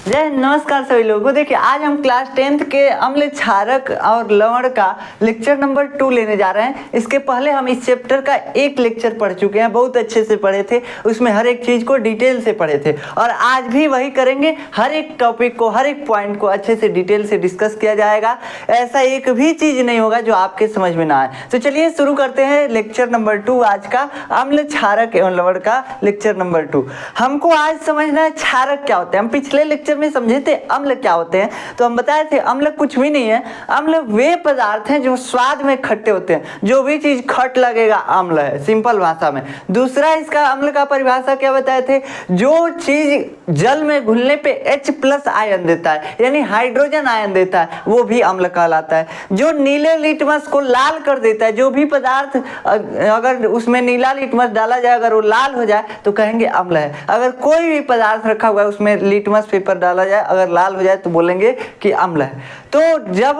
जय हिंद, नमस्कार सभी लोगों को। देखिए आज हम क्लास 10th के अम्ल क्षारक और लवण का लेक्चर नंबर 2 लेने जा रहे हैं। इसके पहले हम इस चैप्टर का एक लेक्चर पढ़ चुके हैं, बहुत अच्छे से पढ़े थे, उसमें हर एक चीज़ को डिटेल से पढ़े थे और आज भी वही करेंगे। हर एक टॉपिक को, हर एक पॉइंट को अच्छे से डिटेल से डिस्कस किया जाएगा। ऐसा एक भी चीज़ नहीं होगा जो आपके समझ में ना आए। तो चलिए शुरू करते हैं लेक्चर नंबर 2 आज का, अम्ल क्षारक एवं लवण का लेक्चर नंबर 2। हमको आज समझना है क्षारक क्या होते हैं। हम पिछले लेक्चर में समझे थे अम्ल क्या होते हैं, तो हम बताए थे अम्ल कुछ भी नहीं है। अम्ल वे पदार्थ हैं जो स्वाद में खट्टे होते हैं। जो भी चीज खट लगेगा अम्ल है, सिंपल भाषा में। दूसरा इसका अम्ल का परिभाषा क्या बताए थे, जो चीज जल में घुलने पे H+ आयन देता है, यानी हाइड्रोजन आयन देता है, वो भी अम्ल कहलाता है। जो नीले लिटमस को लाल कर देता है, जो भी पदार्थ अगर उसमें नीला लिटमस डाला जाए, अगर वो लाल हो जाए तो कहेंगे अम्ल है। अगर कोई भी पदार्थ रखा हुआ है उसमें लिटमस पेपर डाला जाए, अगर लाल हो जाए तो बोलेंगे कि अम्ल है। तो जब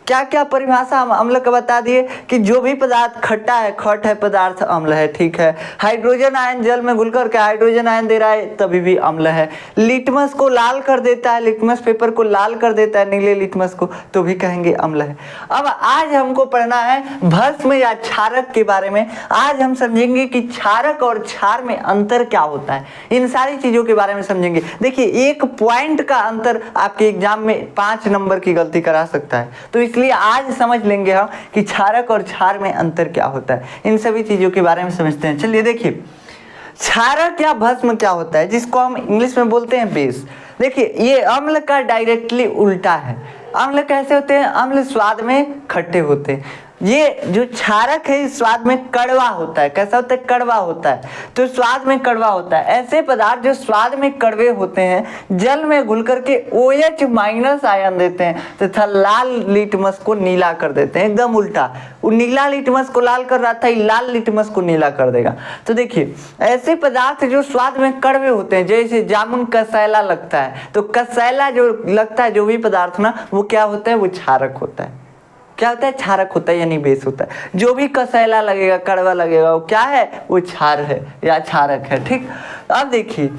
क्या क्या परिभाषा हम अम्ल का बता दिए कि जो भी पदार्थ खट्टा है, खट है पदार्थ, अम्ल है। ठीक है, हाइड्रोजन आयन जल में घुलकर के हाइड्रोजन आयन दे रहा है तभी भी अम्ल है। लिटमस को लाल कर देता है, लिटमस पेपर को लाल कर देता है, नीले लिटमस को, तो भी कहेंगे अम्ल है। अब आज हमको पढ़ना है भस्म या क्षारक के बारे में। आज हम समझेंगे कि क्षारक और क्षार में अंतर क्या होता है, इन सारी चीजों के बारे में समझेंगे। देखिए एक पॉइंट का अंतर आपके एग्जाम में 5 नंबर की गलती करा सकता है, तो इसलिए आज समझ लेंगे हम कि क्षारक और क्षार में अंतर क्या होता है। इन सभी चीजों के बारे में समझते हैं। चलिए देखिए, क्षारक या भस्म क्या होता है, जिसको हम इंग्लिश में बोलते हैं बेस। देखिए ये अम्ल का डायरेक्टली उल्टा है। अम्ल कैसे होते हैं, अम्ल स्वाद में खट्टे होते हैं। ये जो क्षारक है स्वाद में कड़वा होता है। कैसा होता है, कड़वा होता है, तो स्वाद में कड़वा होता है। ऐसे पदार्थ जो स्वाद में कड़वे होते हैं जल में घुल करके OH- आयन देते हैं तथा लाल लिटमस को नीला कर देते हैं। एकदम उल्टा, वो नीला लिटमस को लाल कर रहा था, लाल लिटमस को नीला कर देगा। तो देखिए ऐसे पदार्थ जो स्वाद में कड़वे होते हैं, जैसे जामुन कसैला लगता है, तो कसैला जो लगता है जो भी पदार्थ ना, वो क्या होता है, वो क्षारक होता है। क्या होता है, क्षारक होता है, यानी बेस होता है। जो भी कसैला लगेगा, कड़वा लगेगा, वो क्या है, वो क्षार है या क्षारक है। ठीक, अब देखिए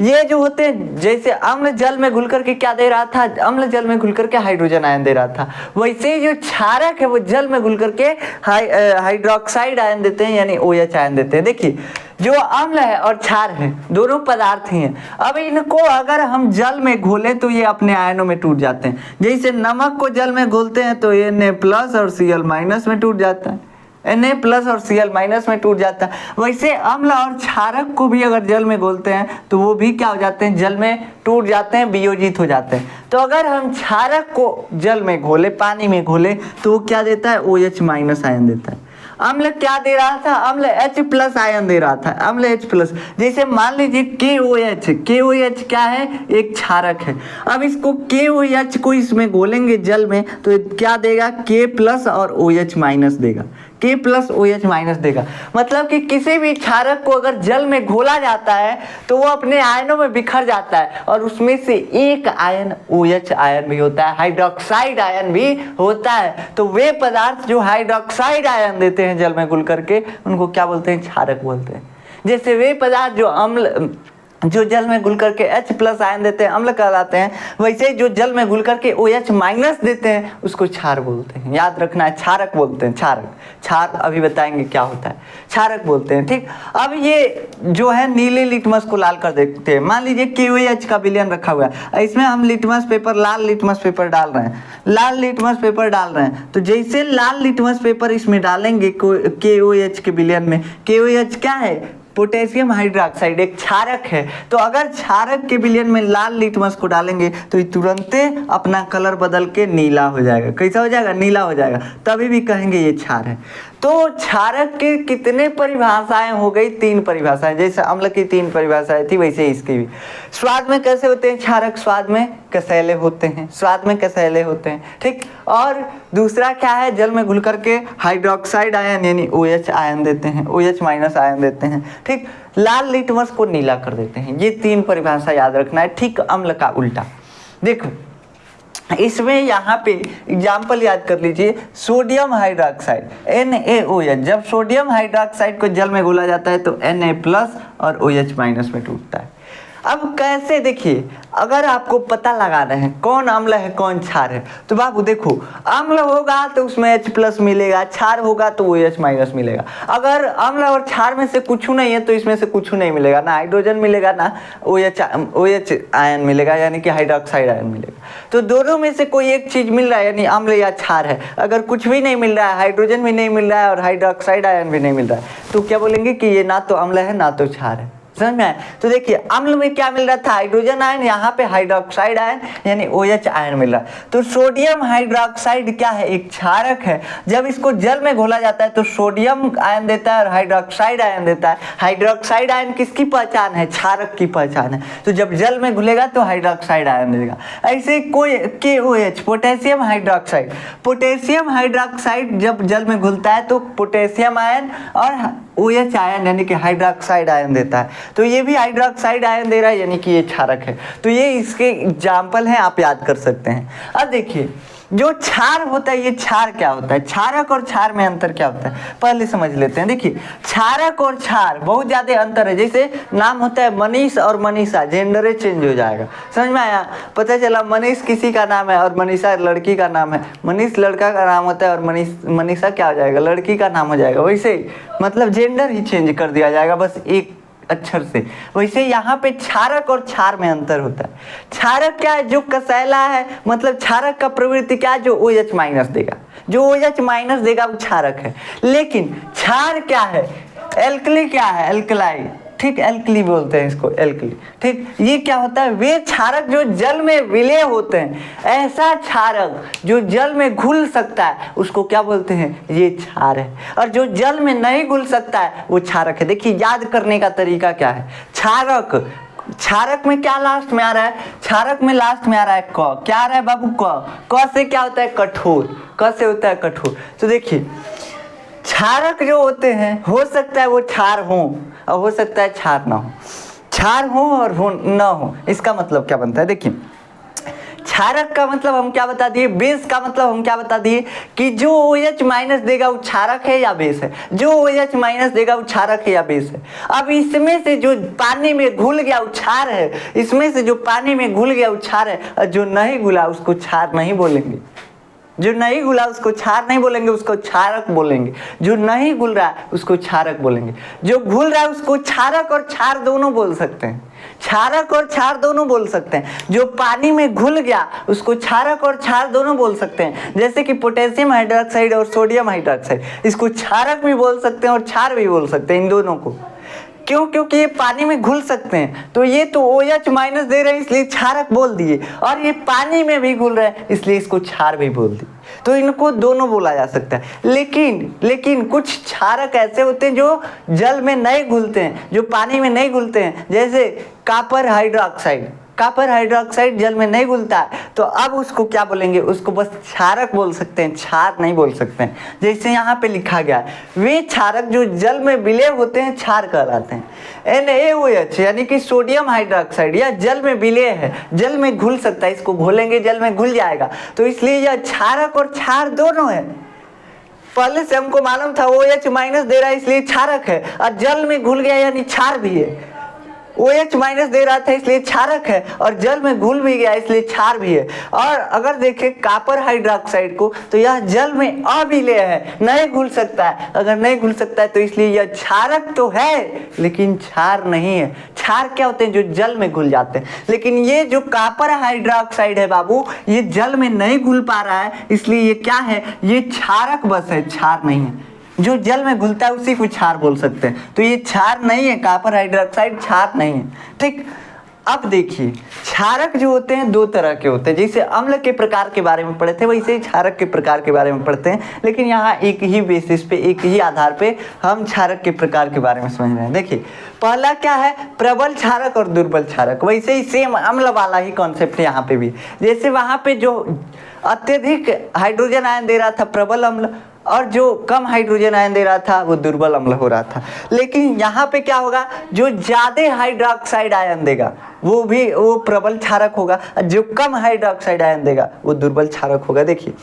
ये जो होते हैं, जैसे अम्ल जल में घुल करके क्या दे रहा था, अम्ल जल में घुल करके हाइड्रोजन आयन दे रहा था, वैसे जो क्षारक है वो जल में घुल करके हाइड्रोक्साइड आयन देते हैं, यानी OH आयन देते हैं। देखिए जो अम्ल है और क्षार है दोनों पदार्थ ही हैं। अब इनको अगर हम जल में घोलें तो ये अपने आयनों में टूट जाते हैं। जैसे नमक को जल में घोलते हैं तो Na+ और Cl- में टूट जाता है, Na+ और Cl- में टूट जाता है। वैसे अम्ल और क्षारक को भी अगर जल में घोलते हैं तो वो भी क्या हो जाते हैं, जल में टूट जाते हैं, वियोजित हो जाते हैं। तो अगर हम क्षारक को जल में घोले, पानी में घोले, तो वो क्या देता है, OH- आयन देता है। अम्ल क्या दे रहा था, अम्ल H+ आयन दे रहा था, अम्ल H+। जैसे मान लीजिए KOH क्या है, एक क्षारक है। अब इसको KOH को इसमें घोलेंगे जल में तो क्या देगा, K+ और OH- देगा, K+OH- देगा। मतलब कि किसी भी क्षारक को अगर जल में घोला जाता है तो वो अपने आयनों में बिखर जाता है और उसमें से एक आयन OH आयन भी होता है, हाइड्रोक्साइड आयन भी होता है। तो वे पदार्थ जो हाइड्रोक्साइड आयन देते हैं जल में घुल करके, उनको क्या बोलते हैं, क्षारक बोलते हैं। जैसे वे पदार्थ जो जल में घुल करके H+ आयन देते हैं अम्ल कहलाते हैं, वैसे जो जल में घुल करके OH- देते हैं उसको क्षार बोलते हैं। याद रखना है, क्षारक बोलते हैं, क्षार अभी बताएंगे क्या होता है, क्षारक बोलते हैं। ठीक, अब ये जो है नीले लिटमस को लाल कर देते हैं। मान लीजिए KOH का विलयन रखा हुआ है, इसमें हम लिटमस पेपर, लाल लिटमस पेपर डाल रहे हैं, लाल लिटमस पेपर डाल रहे हैं। तो जैसे लाल लिटमस पेपर इसमें डालेंगे KOH के विलयन में, KOH क्या है, पोटेशियम हाइड्रोक्साइड, एक क्षारक है। तो अगर क्षारक के विलयन में लाल लिटमस को डालेंगे तो ये तुरंत अपना कलर बदल के नीला हो जाएगा। कैसा हो जाएगा, नीला हो जाएगा, तभी भी कहेंगे ये क्षार है। तो क्षारक के कितने परिभाषाएं हो गई, 3 परिभाषाएं। जैसे अम्ल की 3 परिभाषाएं थी वैसे इसकी भी। स्वाद में कैसे होते हैं क्षारक, स्वाद में कसैले होते हैं, स्वाद में कसैले होते हैं। ठीक, और दूसरा क्या है, जल में घुल करके हाइड्रोक्साइड आयन यानी OH आयन देते हैं, OH- आयन देते हैं। ठीक, लाल लिटमस को नीला कर देते हैं। ये 3 परिभाषा याद रखना है। ठीक, अम्ल का उल्टा देखो, इसमें यहाँ पे एग्जाम्पल याद कर लीजिए, सोडियम हाइड्रोक्साइड NaOH। जब सोडियम हाइड्रोक्साइड को जल में घोला जाता है तो Na+ और OH- में टूटता है। अब कैसे, देखिए अगर आपको पता लगाना है कौन अम्ल है कौन क्षार है, तो बाबू देखो अम्ल होगा तो उसमें H+ मिलेगा, क्षार होगा तो OH- मिलेगा। अगर अम्ल और क्षार में से कुछ नहीं है तो इसमें से कुछ नहीं मिलेगा, ना हाइड्रोजन मिलेगा ना OH आयन मिलेगा, यानी कि हाइड्रोक्साइड आयन मिलेगा। तो दोनों में से कोई एक चीज मिल रहा है यानी अम्ल या क्षार है। अगर कुछ भी नहीं मिल रहा है, हाइड्रोजन भी नहीं मिल रहा है और हाइड्रोक्साइड आयन भी नहीं मिल रहा है, तो क्या बोलेंगे कि ये ना तो अम्ल है ना तो क्षार है। समझ में आया? तो देखिए अम्ल में क्या मिल रहा था, हाइड्रोजन आयन, यहाँ पे हाइड्रोक्साइड आयन यानी OH आयन मिल रहा है। तो सोडियम हाइड्रोक्साइड क्या है, एक क्षारक है। जब इसको जल में घोला जाता है तो सोडियम आयन देता है और हाइड्रोक्साइड आयन देता है। हाइड्रोक्साइड आयन किसकी पहचान है, क्षारक की पहचान है। तो जब जल में घुलेगा तो हाइड्रोक्साइड आयन देगा। ऐसे कोई KOH potassium hydroxide, potassium hydroxide जब जल में घुलता है तो पोटेशियम आयन और OH आयन यानी कि हाइड्रोक्साइड आयन देता है। तो ये भी हाइड्रोक्साइड आयन दे रहा है यानी कि ये क्षारक है। तो ये इसके एग्जाम्पल हैं, आप याद कर सकते हैं। अब देखिए जो क्षार होता है, ये क्षार क्या होता है, क्षारक और क्षार में अंतर क्या होता है पहले समझ लेते हैं। देखिए क्षारक और क्षार बहुत ज्यादा अंतर है। जैसे नाम होता है मनीष और मनीषा, जेंडर चेंज हो जाएगा। समझ में आया? पता चला मनीष किसी का नाम है और मनीषा लड़की का नाम है। मनीष लड़का का नाम होता है और मनीषा क्या हो जाएगा, लड़की का नाम हो जाएगा। वैसे ही मतलब जेंडर ही चेंज कर दिया जाएगा बस एक अक्षर से। वैसे यहाँ पे क्षारक और क्षार में अंतर होता है। क्षारक क्या है, जो कसैला है, मतलब क्षारक का प्रवृत्ति क्या है, जो OH- देगा, जो OH- देगा वो क्षारक है। लेकिन क्षार क्या है, एल्कली क्या है, एल्कलाई, ठीक, एल्कली बोलते हैं इसको, एल्कली, ठीक। ये क्या होता है, वे क्षारक जो जल में विलय होते हैं। ऐसा क्षारक जो जल में घुल सकता है उसको क्या बोलते हैं, ये क्षार है। और जो जल में नहीं घुल सकता है वो क्षारक है। देखिए याद करने का तरीका क्या है, क्षारक, क्षारक में क्या लास्ट में आ रहा है, क्षारक में लास्ट में आ रहा है क। क्या आ रहा है बाबू, क से क्या होता है, कठोर, क से होता है कठोर। तो देखिए क्षारक जो होते हैं, हो सकता है वो क्षार हो और हो सकता है क्षार ना हो, क्षार हो और हो ना हो। इसका मतलब क्या बनता है, देखिए क्षारक का मतलब हम क्या बता दिए, बेस का मतलब हम क्या बता दिए कि जो OH- देगा वो क्षारक है या बेस है, जो OH- देगा वो क्षारक है या बेस है। अब इसमें से जो पानी में घुल गया वो क्षार है, इसमें से जो पानी में घुल गया वो क्षार है, और जो नहीं घुला उसको क्षार नहीं बोलेंगे। जो नहीं घुला उसको क्षार नहीं बोलेंगे, उसको क्षारक बोलेंगे। जो नहीं घुल रहा है उसको क्षारक बोलेंगे। जो घुल रहा है उसको क्षारक और क्षार दोनों बोल सकते हैं, क्षारक और क्षार दोनों बोल सकते हैं। जो पानी में घुल गया उसको क्षारक और क्षार दोनों बोल सकते हैं। जैसे कि पोटेशियम हाइड्रोक्साइड और सोडियम हाइड्रोक्साइड, इसको क्षारक भी बोल सकते हैं और क्षार भी बोल सकते हैं, इन दोनों को। क्यों? क्योंकि ये पानी में घुल सकते हैं। तो ये तो OH- दे रहे हैं इसलिए क्षारक बोल दिए, और ये पानी में भी घुल रहे हैं इसलिए इसको क्षार भी बोल दिए। तो इनको दोनों बोला जा सकता है। लेकिन कुछ क्षारक ऐसे होते हैं जो जल में नहीं घुलते हैं, जो पानी में नहीं घुलते हैं। जैसे कॉपर हाइड्रोक्साइड, कॉपर हाइड्रोक्साइड जल में नहीं घुलता है, तो अब उसको क्या बोलेंगे, उसको बस क्षारक बोल सकते हैं, क्षार नहीं बोल सकते हैं। जैसे यहाँ पे लिखा गया है, वे क्षारक जो जल में विलय होते हैं क्षार कहलाते हैं। NaOH यानी कि सोडियम हाइड्रोक्साइड, यह जल में विलय है, जल में घुल सकता है, इसको घोलेंगे जल में घुल जाएगा, तो इसलिए यह क्षारक और क्षार दोनों है। पहले से हमको मालूम था OH- दे रहा है इसलिए क्षारक है, और जल में घुल गया यानी क्षार भी है। OH- दे रहा था इसलिए क्षारक है, और जल में घुल भी गया इसलिए क्षार भी है। और अगर देखें कॉपर हाइड्रोक्साइड को, तो यह जल में अविलय है, नहीं घुल सकता है। अगर नहीं घुल सकता है तो इसलिए यह क्षारक तो है लेकिन क्षार नहीं है। क्षार क्या होते हैं, जो जल में घुल जाते हैं। लेकिन ये जो कॉपर हाइड्रोक्साइड है बाबू, ये जल में नहीं घुल पा रहा है, इसलिए ये क्या है, ये क्षारक बस है, क्षार नहीं है। जो जल में घुलता है उसी को क्षार बोल सकते हैं। तो ये क्षार नहीं है, कॉपर हाइड्रोक्साइड क्षार नहीं है, ठीक। अब देखिए क्षारक जो होते हैं दो तरह के होते हैं। जैसे अम्ल के प्रकार के बारे में पढ़े थे, वैसे ही क्षारक के प्रकार के बारे में पढ़ते हैं, लेकिन यहाँ एक ही बेसिस पे, एक ही आधार पे हम क्षारक के प्रकार के बारे में समझ रहे हैं। देखिए पहला क्या है, प्रबल क्षारक और दुर्बल क्षारक। वैसे ही सेम अम्ल वाला ही कॉन्सेप्ट यहाँ पे भी। जैसे वहाँ पे जो अत्यधिक हाइड्रोजन आयन दे रहा था प्रबल अम्ल, और जो कम हाइड्रोजन आयन दे रहा था वो दुर्बल अम्ल हो रहा था। लेकिन यहाँ पे क्या होगा, जो ज्यादा हाइड्रोक्साइड आयन देगा वो प्रबल क्षारक होगा, जो कम हाइड्रोक्साइड आयन देगा वो दुर्बल क्षारक होगा। देखिए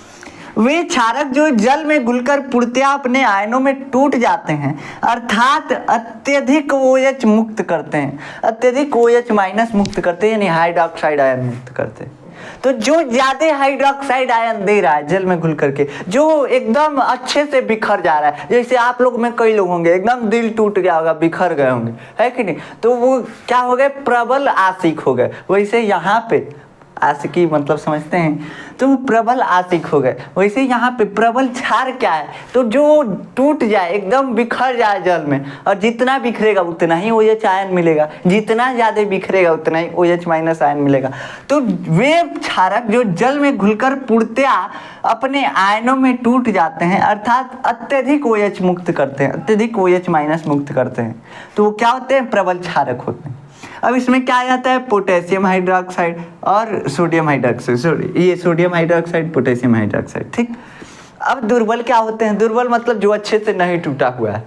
वे क्षारक जो जल में घुलकर पूर्णतया अपने आयनों में टूट जाते हैं, अर्थात अत्यधिक OH मुक्त करते हैं, अत्यधिक OH माइनस मुक्त करते हैं, यानी हाइड्रोक्साइड आयन मुक्त करते हैं। तो जो ज्यादा हाइड्रोक्साइड आयन दे रहा है जल में घुल करके, जो एकदम अच्छे से बिखर जा रहा है, जैसे आप लोग में कई लोग होंगे एकदम दिल टूट गया होगा, बिखर गए होंगे, है कि नहीं, तो वो क्या हो गए, प्रबल आशिक हो गए। वैसे यहाँ पे आशिकी मतलब समझते हैं, तो प्रबल आशिक हो गए। वैसे यहाँ पे प्रबल क्षार क्या है, तो जो टूट जाए, एकदम बिखर जाए जल में, और जितना बिखरेगा उतना ही OH आयन मिलेगा, जितना ज़्यादा बिखरेगा उतना ही OH माइनस आयन मिलेगा। तो वे क्षारक जो जल में घुलकर पूर्णतया अपने आयनों में टूट जाते हैं, अर्थात अत्यधिक OH मुक्त करते हैं, अत्यधिक OH माइनस मुक्त करते हैं, तो वो क्या होते हैं, प्रबल क्षारक होते हैं। अब इसमें क्या आ जाता है, पोटेशियम हाइड्रोक्साइड और सोडियम हाइड्रोक्साइड, ये सोडियम हाइड्रोक्साइड, पोटेशियम हाइड्रोक्साइड, ठीक। अब दुर्बल क्या होते हैं, दुर्बल मतलब जो अच्छे से नहीं टूटा हुआ है।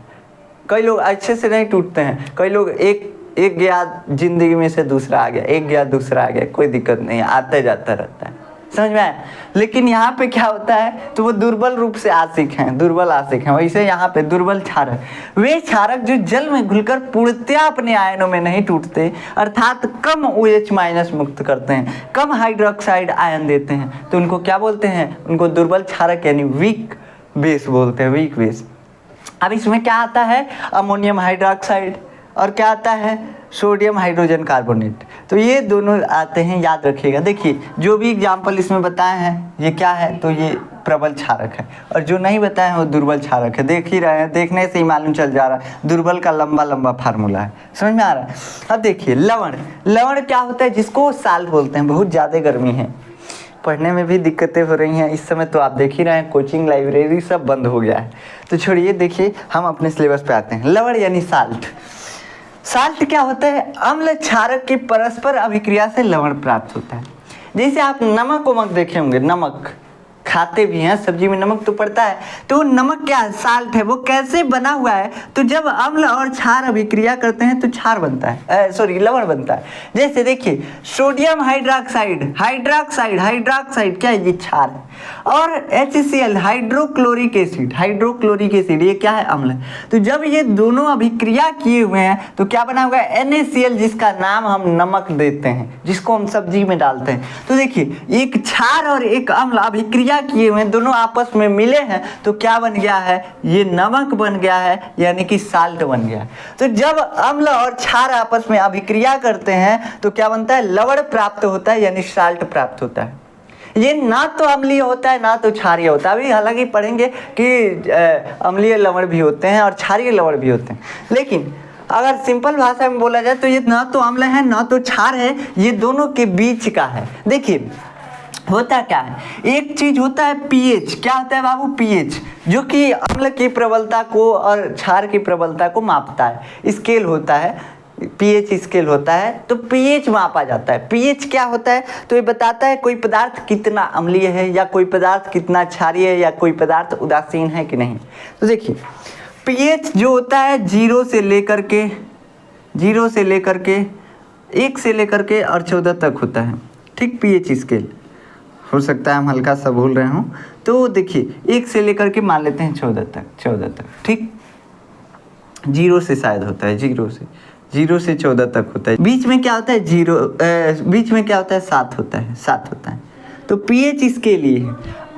कई लोग अच्छे से नहीं टूटते हैं, कई लोग एक गया जिंदगी में से दूसरा आ गया, एक गया दूसरा आ गया, कोई दिक्कत नहीं, आते जाता रहता है, समझ में आया। लेकिन यहाँ पे क्या होता है, तो वो दुर्बल रूप से आशिक हैं, दुर्बल आशिक हैं। वैसे यहाँ पे दुर्बल क्षारक, वे क्षारक जो जल में घुलकर पूर्णतया अपने आयनों में नहीं टूटते, अर्थात कम OH माइनस मुक्त करते हैं, कम हाइड्रोक्साइड आयन देते हैं, तो उनको क्या बोलते हैं, उनको दुर्बल क्षारक यानी वीक बेस बोलते हैं, वीक बेस। अब इसमें क्या आता है, अमोनियम हाइड्रोक्साइड, और क्या आता है, सोडियम हाइड्रोजन कार्बोनेट। तो ये दोनों आते हैं, याद रखिएगा। देखिए जो भी एग्जाम्पल इसमें बताए हैं ये क्या है, तो ये प्रबल क्षारक है, और जो नहीं बताए हैं वो दुर्बल क्षारक है। देख ही रहे हैं, देखने से ही मालूम चल जा रहा है, दुर्बल का लंबा लंबा फार्मूला है, समझ में आ रहा है। अब देखिए लवण, लवण क्या होता है, जिसको साल्ट बोलते हैं। बहुत ज़्यादा गर्मी है, पढ़ने में भी दिक्कतें हो रही हैं इस समय, तो आप देख ही रहे हैं कोचिंग लाइब्रेरी सब बंद हो गया है। तो छोड़िए, देखिए हम अपने सिलेबस पे आते हैं। लवण यानी साल्ट। साल्ट क्या होता है, अम्ल क्षारक की परस्पर अभिक्रिया से लवण प्राप्त होता है। जैसे आप नमक वमक देखे होंगे, नमक खाते भी हैं, सब्जी में नमक तो पड़ता है, तो नमक क्या है, साल्ट है। वो कैसे बना हुआ है, तो जब अम्ल और क्षार अभिक्रिया करते हैं तो क्षार बनता है, सॉरी लवण बनता है। जैसे देखिए सोडियम हाइड्रोक्साइड, हाइड्रोक्साइड क्या है, ये क्षार है, और HCl hydrochloric acid, hydrochloric acid ये क्या है, अम्ल। तो जब ये दोनों अभिक्रिया किए हुए हैं तो क्या बना हुआ है, NaCl, जिसका नाम हम नमक देते हैं, जिसको हम सब्जी में डालते हैं। तो देखिए एक क्षार और एक अम्ल अभिक्रिया किए हुए, दोनों आपस में मिले हैं, तो क्या बन गया है, ये नमक बन गया है, यानी कि साल्ट बन गया है। तो जब अम्ल और क्षार आपस में अभिक्रिया करते हैं तो क्या बनता है, लवण प्राप्त होता है, यानी साल्ट प्राप्त होता है। ये ना तो अम्लीय होता है ना तो क्षारीय होता है। अभी हालांकि पढ़ेंगे कि अम्लीय लवण भी होते हैं और क्षारीय लवण भी होते हैं, लेकिन अगर सिंपल भाषा में बोला जाए तो ये ना तो अम्ल है ना तो क्षार है, ये दोनों के बीच का है। देखिए होता क्या है, एक चीज होता है pH, क्या होता है बाबू, pH, जो कि अम्ल की प्रबलता को और क्षार की प्रबलता को मापता है। स्केल होता है, pH स्केल होता है, तो pH मापा जाता है। pH क्या होता है, तो ये बताता है कोई पदार्थ कितना अम्लीय है, या कोई पदार्थ कितना क्षारीय है, या कोई पदार्थ उदासीन है कि नहीं। तो देखिए pH जो होता है 0 से लेकर के 1 से लेकर के और 14 तक होता है, ठीक। pH स्केल हो सकता है हम हल्का सा भूल रहे हों, तो देखिए 1 से लेकर के मान लेते हैं 14 तक, ठीक। 0 से शायद होता है, 0 से 14 तक होता है। बीच में क्या होता है, बीच में क्या होता है, 7 होता है। तो pH इसके लिए है,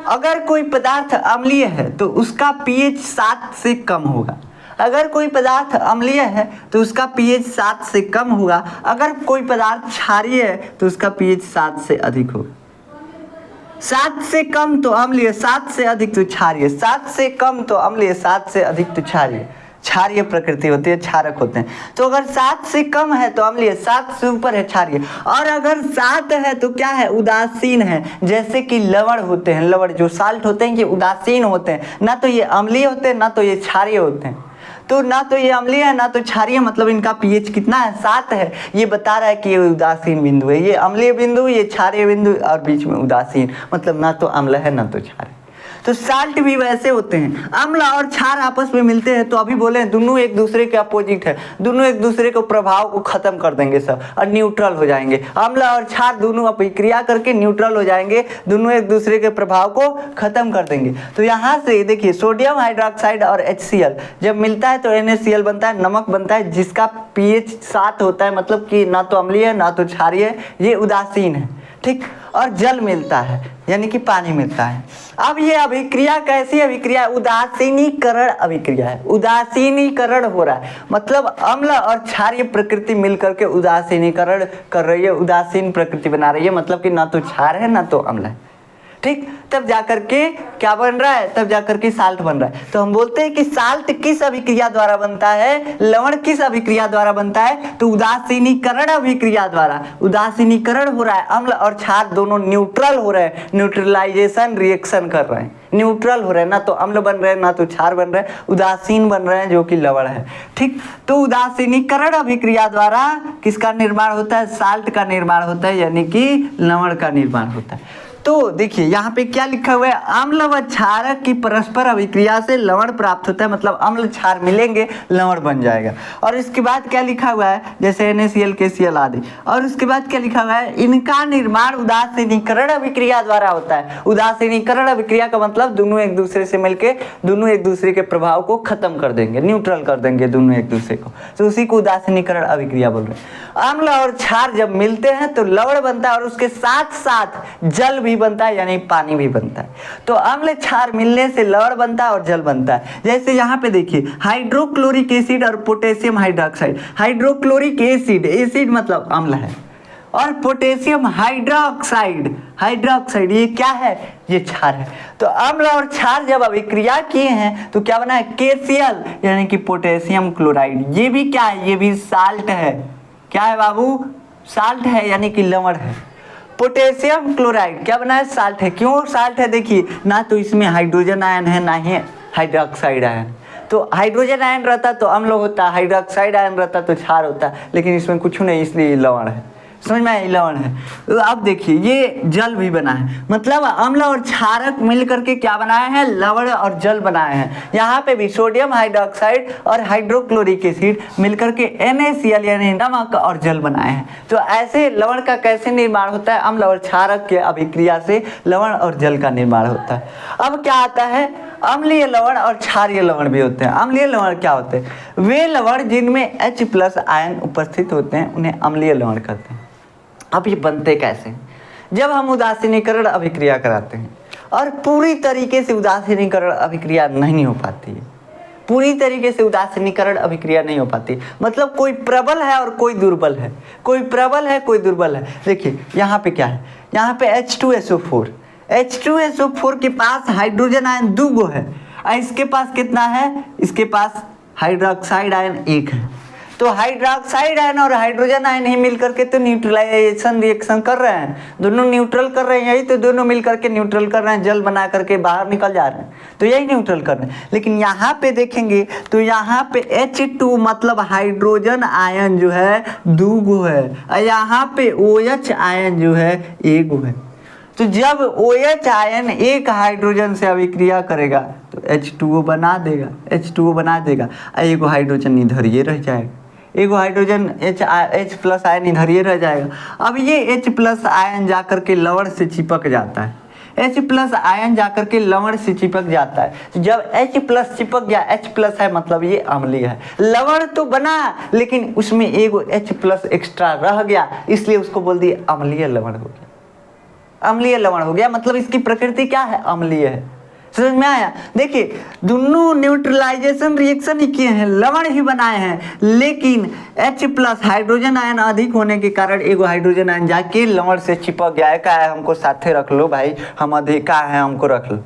अगर कोई पदार्थ अम्लीय है तो उसका pH 7 से कम होगा। अगर कोई पदार्थ अम्लीय है तो उसका pH 7 से कम होगा। अगर कोई पदार्थ क्षारीय है तो उसका pH 7 से अधिक होगा। 7 से कम तो अम्लीय, 7 से अधिक तो क्षारीय, 7 से कम तो अम्लीय, 7 से अधिक तो क्षारीय। क्षारीय प्रकृति होती है, क्षारक होते हैं। तो अगर 7 से कम है तो अम्लीय, 7 से ऊपर है क्षारीय, और अगर 7 है तो क्या है, उदासीन है। जैसे कि लवण होते हैं, लवण जो साल्ट होते हैं ये उदासीन होते हैं, ना तो ये अम्लीय होते हैं ना तो ये क्षारीय होते हैं। तो ना तो ये अम्लीय है ना तो क्षारीय, मतलब इनका pH कितना है, 7 है। ये बता रहा है कि ये उदासीन बिंदु है, ये अम्लीय बिंदु, ये क्षारीय बिंदु, और बीच में उदासीन, मतलब ना तो अम्ल है ना तो क्षारीय। तो साल्ट भी वैसे होते हैं, अम्ल और क्षार आपस में मिलते हैं तो अभी बोले दोनों एक दूसरे के अपोजिट है, दोनों एक दूसरे के प्रभाव को खत्म कर देंगे सब और न्यूट्रल हो जाएंगे। अम्ल और क्षार दोनों अभिक्रिया करके न्यूट्रल हो जाएंगे, दोनों एक दूसरे के प्रभाव को खत्म कर देंगे। तो यहाँ से देखिए सोडियम हाइड्रोक्साइड और HCl जब मिलता है तो NaCl बनता है, नमक बनता है जिसका pH 7 होता है, मतलब कि ना तो अम्लीय है ना तो क्षारीय है, ये उदासीन है, ठीक। और जल मिलता है यानी कि पानी मिलता है। अब ये अभिक्रिया कैसी अभिक्रिया है? उदासीनीकरण अभिक्रिया है, उदासीनीकरण हो रहा है, मतलब अम्ल और क्षारीय प्रकृति मिलकर के उदासीनीकरण कर रही है, उदासीन प्रकृति बना रही है, मतलब कि ना तो क्षार है ना तो अम्ल है, ठीक। तब जाकर के क्या बन रहा है? तब जाकर के साल्ट बन रहा है। तो हम बोलते हैं कि साल्ट किस अभिक्रिया द्वारा बनता है, लवण किस अभिक्रिया द्वारा बनता है? तो उदासीनीकरण अभिक्रिया द्वारा। उदासीनीकरण हो रहा है, अम्ल और क्षार दोनों न्यूट्रल हो रहे हैं, न्यूट्रलाइजेशन रिएक्शन कर रहे हैं, न्यूट्रल हो रहे हैं, ना तो अम्ल बन रहे हैं ना तो क्षार बन रहे हैं, उदासीन बन रहे हैं जो कि लवण है, ठीक। तो उदासीनीकरण अभिक्रिया द्वारा किसका निर्माण होता है? साल्ट का निर्माण होता है, यानी कि लवण का निर्माण होता है। तो देखिए यहाँ पे क्या लिखा हुआ है? अम्ल व क्षारक की परस्पर अभिक्रिया से लवण प्राप्त होता है, मतलब अम्ल क्षार मिलेंगे लवण बन जाएगा। और इसके बाद क्या लिखा हुआ है? जैसे NaCl KCl आदि। और उसके बाद क्या लिखा हुआ है? इनका निर्माण उदासीनीकरण अभिक्रिया द्वारा होता है। उदासीनीकरण अभिक्रिया का मतलब दोनों एक दूसरे से मिलके दोनों एक दूसरे के प्रभाव को खत्म कर देंगे, न्यूट्रल कर देंगे दोनों एक दूसरे को, तो उसी को उदासीनीकरण अभिक्रिया बोल रहे हैं। अम्ल और क्षार जब मिलते हैं तो लवण बनता है और उसके साथ साथ जल भी बनता है, यानी पानी भी बनता है। तो अम्ल क्षार मिलने से लवण बनता है और जल बनता है। जैसे यहाँ पे देखिए हाइड्रोक्लोरिक एसिड और potassium hydroxide. Hydrochloric acid, acid मतलब अम्ल है, और पोटेशियम हाइड्रोक्साइड, हाइड्रोक्साइड ये क्या है? ये क्षार है। तो अम्ल और क्षार जब अभिक्रिया किए हैं तो क्या बना है? KCl यानी कि पोटेशियम क्लोराइड। ये भी क्या है? ये भी साल्ट है। क्या है बाबू? साल्ट है, यानी कि लवण है। पोटेशियम क्लोराइड क्या बना है? साल्ट है। क्यों साल्ट है? देखिए ना तो इसमें हाइड्रोजन आयन है ना ही हाइड्रोक्साइड आयन। तो हाइड्रोजन आयन रहता तो अम्ल होता, हाइड्रोक्साइड आयन रहता तो क्षार होता, लेकिन इसमें कुछ नहीं, इसलिए लवण है। समझ में आया? लवण है। तो अब देखिए ये जल भी बना है, मतलब अम्ल और क्षारक मिल करके क्या बनाए हैं? लवण और जल बनाए हैं। यहाँ पे भी सोडियम हाइड्रोक्साइड और हाइड्रोक्लोरिक एसिड मिलकर के NaCl यानी नमक और जल बनाए हैं। तो ऐसे लवण का कैसे निर्माण होता है? अम्ल और क्षारक के अभिक्रिया से लवण और जल का निर्माण होता है। अब क्या आता है? अम्लीय लवण और क्षारीय लवण भी होते हैं। अम्लीय लवण क्या होते हैं? वे लवण जिनमें H+ आयन उपस्थित होते हैं उन्हें अम्लीय लवण कहते हैं। अब ये बनते कैसे? जब हम उदासीनीकरण अभिक्रिया कराते हैं, और पूरी तरीके से उदासीनीकरण अभिक्रिया नहीं हो पाती है, पूरी तरीके से उदासीनीकरण अभिक्रिया नहीं हो पाती, मतलब कोई प्रबल है और कोई दुर्बल है, कोई प्रबल है कोई दुर्बल है। देखिए यहाँ पे क्या है? यहाँ पे H2SO4, H2SO4 के पास हाइड्रोजन आयन 2 गो है, और इसके पास कितना है? इसके पास हाइड्रोक्साइड आयन 1 है। तो हाइड्रोक्साइड आयन और हाइड्रोजन आयन ही मिलकर के तो न्यूट्रलाइजेशन रिएक्शन कर रहे हैं, दोनों न्यूट्रल कर रहे हैं, यही तो दोनों मिलकर के न्यूट्रल कर रहे हैं, जल बना करके बाहर निकल जा रहे हैं, तो यही न्यूट्रल कर रहे हैं। लेकिन यहाँ पे देखेंगे तो यहाँ पे H2 मतलब हाइड्रोजन आयन जो है 2 गो है, और यहाँ पे OH आयन जो है 1 गो है। तो जब OH आयन एक हाइड्रोजन से अभिक्रिया करेगा तो H2O बना देगा, H2O बना देगा, और एगो हाइड्रोजन इधर ये रह जाएगा, एगो हाइड्रोजन H+ आयन इधर ये रह जाएगा। अब ये H+ आयन जाकर के लवण से चिपक जाता है, H+ आयन जाकर के लवण से चिपक जाता है। तो जब H+ चिपक गया, H+ है मतलब ये अम्लीय है। लवण तो बना लेकिन उसमें एगो H+ एक्स्ट्रा रह गया, इसलिए उसको बोल दिए अम्लीय लवण हो गया। अम्लीय लवण हो गया मतलब इसकी प्रकृति क्या है? अम्लीय है। समझ में आया? देखिए दोनों न्यूट्रलाइजेशन रिएक्शन ही किए हैं, लवण ही बनाए हैं, लेकिन H+ हाइड्रोजन आयन अधिक होने के कारण एगो हाइड्रोजन आयन जाके लवण से चिपक गया है। क्या है? हमको साथे रख लो भाई, हम अधिक है, हमको रख लो।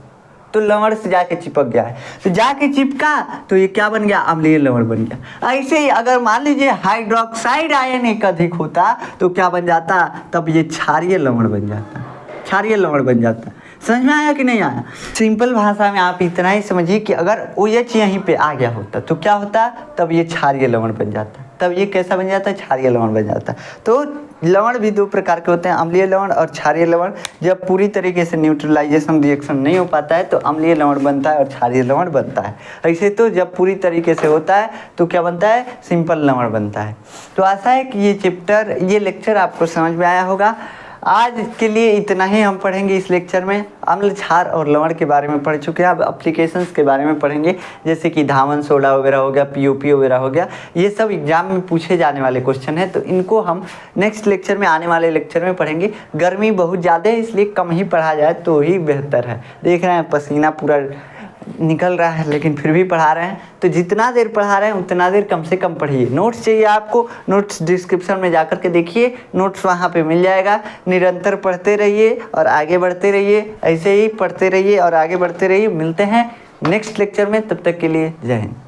तो लवण से जाके चिपक गया है, तो जाके चिपका तो ये क्या बन गया? अम्लीय लवण बन गया। ऐसे ही अगर मान लीजिए हाइड्रोक्साइड आयन एक अधिक होता तो क्या बन जाता? तब ये क्षारीय लवण बन जाता, क्षारीय लवण बन जाता। समझ में आया कि नहीं आया? सिंपल भाषा में आप इतना ही समझिए कि अगर OH यहीं पे आ गया होता तो क्या होता? तब ये क्षारीय लवण बन जाता। तब ये कैसा बन जाता है? क्षारीय लवण बन जाता। तो लवण भी दो प्रकार के होते हैं, अम्लीय लवण और क्षारीय लवण। जब पूरी तरीके से न्यूट्रलाइजेशन रिएक्शन नहीं हो पाता है तो अम्लीय लवण बनता है और क्षारीय लवण बनता है। ऐसे तो जब पूरी तरीके से होता है तो क्या बनता है, सिंपल लवण बनता है। तो आशा है कि ये लेक्चर आपको समझ में आया होगा। आज के लिए इतना ही हम पढ़ेंगे इस लेक्चर में। अम्ल, क्षार और लवण के बारे में पढ़ चुके हैं, अब एप्लीकेशंस के बारे में पढ़ेंगे, जैसे कि धावन सोडा वगैरह हो गया, पीओपी वगैरह हो गया। ये सब एग्जाम में पूछे जाने वाले क्वेश्चन हैं, तो इनको हम नेक्स्ट लेक्चर में, आने वाले लेक्चर में पढ़ेंगे। गर्मी बहुत ज़्यादा है इसलिए कम ही पढ़ा जाए तो ही बेहतर है। देख रहे हैं पसीना पूरा निकल रहा है लेकिन फिर भी पढ़ा रहे हैं, तो जितना देर पढ़ा रहे हैं उतना देर कम से कम पढ़िए। नोट्स चाहिए आपको, नोट्स डिस्क्रिप्शन में जाकर के देखिए, नोट्स वहाँ पे मिल जाएगा। निरंतर पढ़ते रहिए और आगे बढ़ते रहिए, ऐसे ही पढ़ते रहिए और आगे बढ़ते रहिए। मिलते हैं नेक्स्ट लेक्चर में, तब तक के लिए जय हिंद।